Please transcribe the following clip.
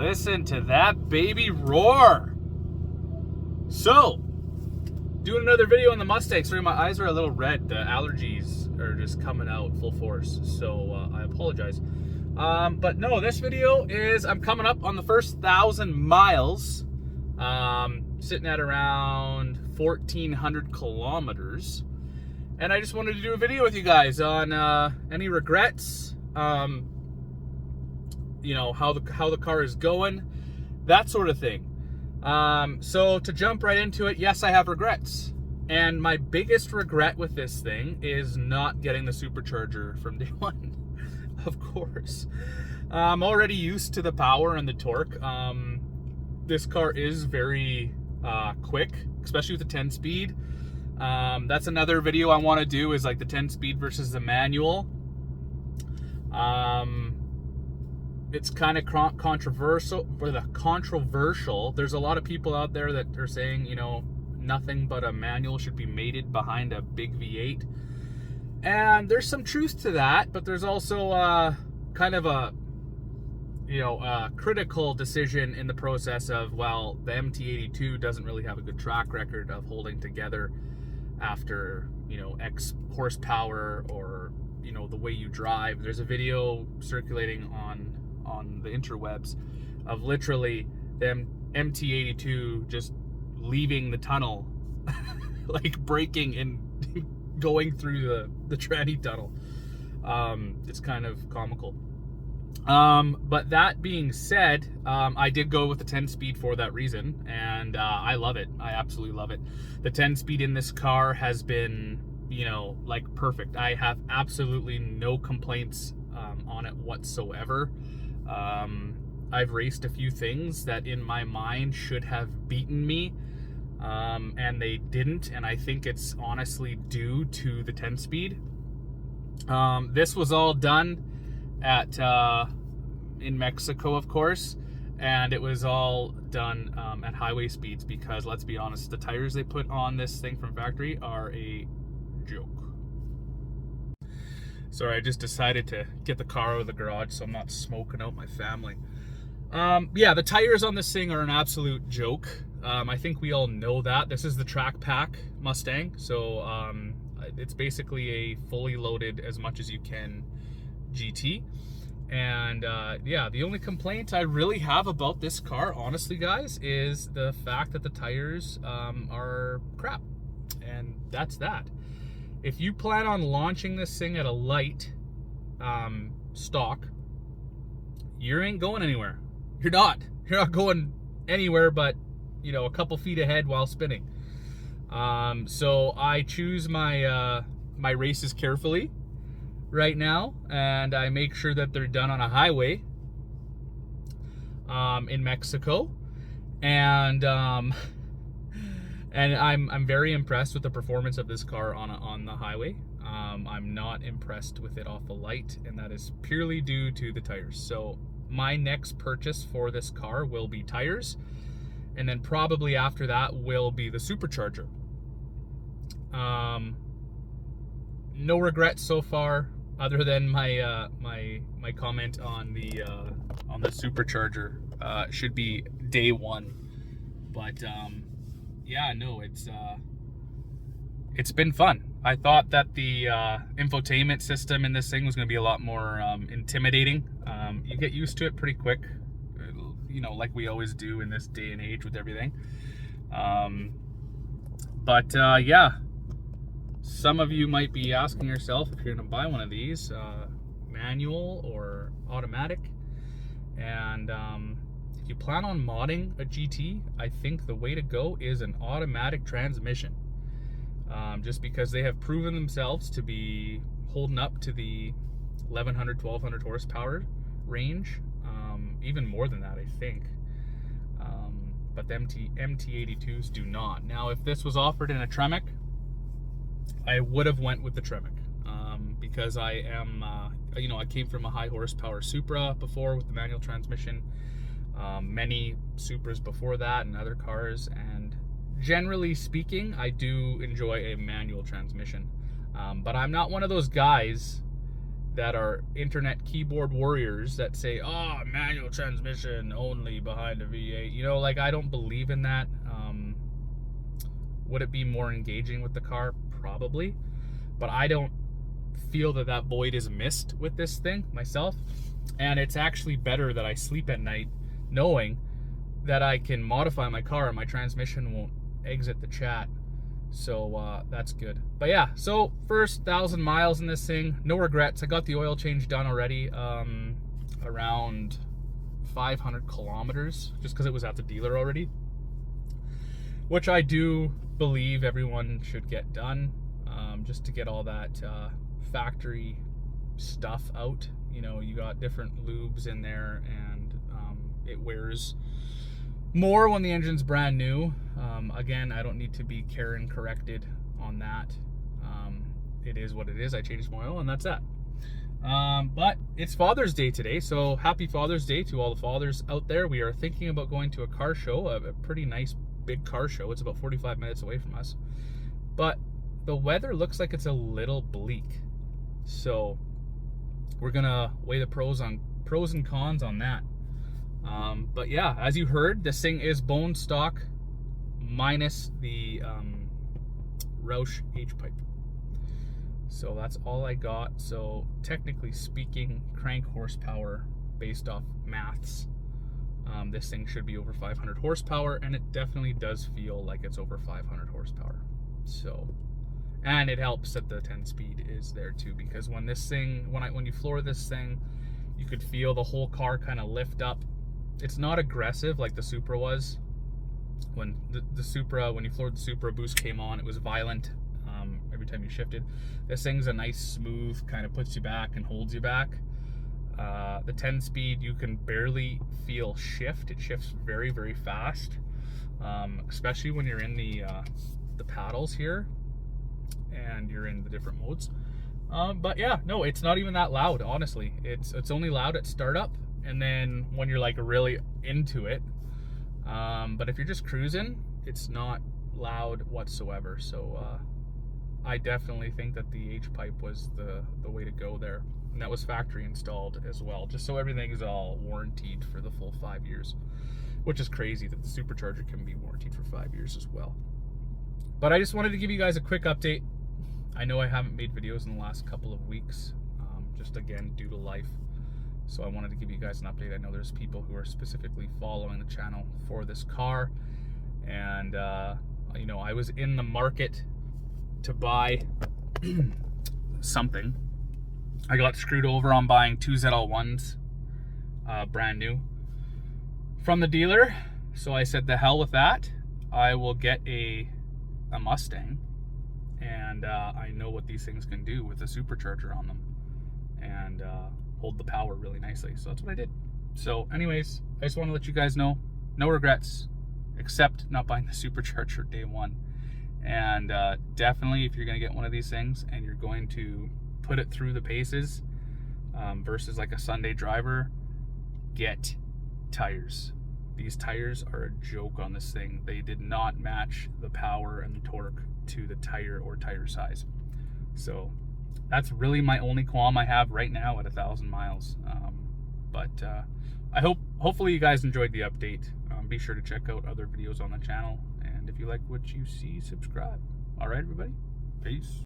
Listen to that baby roar. So, doing another video on the Mustang. Sorry, my eyes are a little red. The allergies are just coming out full force. So, I apologize. But no, this video is, I'm coming up on the first 1,000 miles. Sitting at around 1,400 kilometers. And I just wanted to do a video with you guys on any regrets, you know, how the car is going, that sort of thing. So to jump right into it, yes, I have regrets. And my biggest regret with this thing is not getting the supercharger from day one. Of course. I'm already used to the power and the torque. This car is very quick, especially with the 10-speed. That's another video I want to do, is like the 10-speed versus the manual. It's kind of controversial. There's a lot of people out there that are saying, you know, nothing but a manual should be mated behind a big V8. And there's some truth to that, but there's also kind of a, you know, critical decision in the process of, well, the MT82 doesn't really have a good track record of holding together after, you know, X horsepower, or, you know, the way you drive. There's a video circulating on the interwebs of literally the MT82 just leaving the tunnel, like braking and going through the tranny tunnel. It's kind of comical. But that being said, I did go with the 10-speed for that reason, and I love it. I absolutely love it. The 10-speed in this car has been, you know, like perfect. I have absolutely no complaints on it whatsoever. I've raced a few things that in my mind should have beaten me, and they didn't, and I think it's honestly due to the 10-speed. This was all done at in Mexico, of course, and it was all done at highway speeds, because let's be honest, the tires they put on this thing from factory are a joke. Sorry, I just decided to get the car out of the garage so I'm not smoking out my family. Yeah, the tires on this thing are an absolute joke. I think we all know that. This is the track pack Mustang, so it's basically a fully loaded as much as you can GT. And yeah, the only complaint I really have about this car, honestly guys, is the fact that the tires are crap. And that's that. If you plan on launching this thing at a light stock, you ain't going anywhere. You're not going anywhere but, you know, a couple feet ahead while spinning. So I choose my my races carefully right now, and I make sure that they're done on a highway in Mexico, and I'm very impressed with the performance of this car on the highway. I'm not impressed with it off the light, and that is purely due to the tires. So my next purchase for this car will be tires, and then probably after that will be the supercharger. No regrets so far, other than my my comment on the supercharger. Should be day one, but yeah, no, it's been fun. I thought that the infotainment system in this thing was going to be a lot more intimidating. You get used to it pretty quick, you know, like we always do in this day and age with everything. But yeah, some of you might be asking yourself if you're going to buy one of these, manual or automatic. And if you plan on modding a GT, I think the way to go is an automatic transmission. Just because they have proven themselves to be holding up to the 1100, 1200 horsepower range. Even more than that, I think. But the MT82s do not. Now, if this was offered in a Tremec, I would have went with the Tremec, because I am, you know, I came from a high horsepower Supra before with the manual transmission, many Supras before that and other cars, and generally speaking, I do enjoy a manual transmission. But I'm not one of those guys that are internet keyboard warriors that say, oh, manual transmission only behind a V8. You know, like, I don't believe in that. Would it be more engaging with the car? Probably. But I don't feel that that void is missed with this thing myself. And it's actually better that I sleep at night knowing that I can modify my car and my transmission won't exit the chat. So that's good. But yeah, so first 1,000 miles in this thing, no regrets. I got the oil change done already, around 500 kilometers, just because it was at the dealer already, which I do believe everyone should get done, just to get all that factory stuff out. You know, you got different lubes in there, and it wears more when the engine's brand new. Again, I don't need to be Karen corrected on that. It is what it is. I changed my oil and that's that. But it's Father's Day today, so happy Father's Day to all the fathers out there. We are thinking about going to a car show, a pretty nice big car show. It's about 45 minutes away from us. But the weather looks like it's a little bleak. So we're gonna weigh the pros and cons on that. But yeah, as you heard, this thing is bone stock minus the Roush H-pipe. So that's all I got. So technically speaking, crank horsepower based off maths, this thing should be over 500 horsepower, and it definitely does feel like it's over 500 horsepower. So, and it helps that the 10-speed is there too, because when this thing, when you floor this thing, you could feel the whole car kind of lift up. It's not aggressive like the Supra was. When the Supra, when you floored the Supra, boost came on, it was violent every time you shifted. This thing's a nice, smooth, kind of puts you back and holds you back. The 10-speed, you can barely feel shift. It shifts very, very fast, especially when you're in the paddles here and you're in the different modes. But yeah, no, it's not even that loud, honestly. It's only loud at startup, and then when you're like really into it. But if you're just cruising, it's not loud whatsoever. So I definitely think that the H-pipe was the way to go there. And that was factory installed as well, just so everything is all warranted for the full 5 years, which is crazy that the supercharger can be warranted for 5 years as well. But I just wanted to give you guys a quick update. I know I haven't made videos in the last couple of weeks, just again due to life. So I wanted to give you guys an update. I know there's people who are specifically following the channel for this car, and you know, I was in the market to buy something. I got screwed over on buying 2 ZL1s, brand new, from the dealer. So I said, the hell with that. I will get a Mustang, and I know what these things can do with a supercharger on them, and hold the power really nicely. So that's what I did. So anyways, I just want to let you guys know, no regrets, except not buying the supercharger day one. And definitely, if you're going to get one of these things and you're going to put it through the paces versus like a Sunday driver, get tires. These tires are a joke on this thing. They did not match the power and the torque to the tire or tire size. So that's really my only qualm I have right now at 1,000 miles. But hopefully you guys enjoyed the update. Be sure to check out other videos on the channel. And if you like what you see, subscribe. All right, everybody. Peace.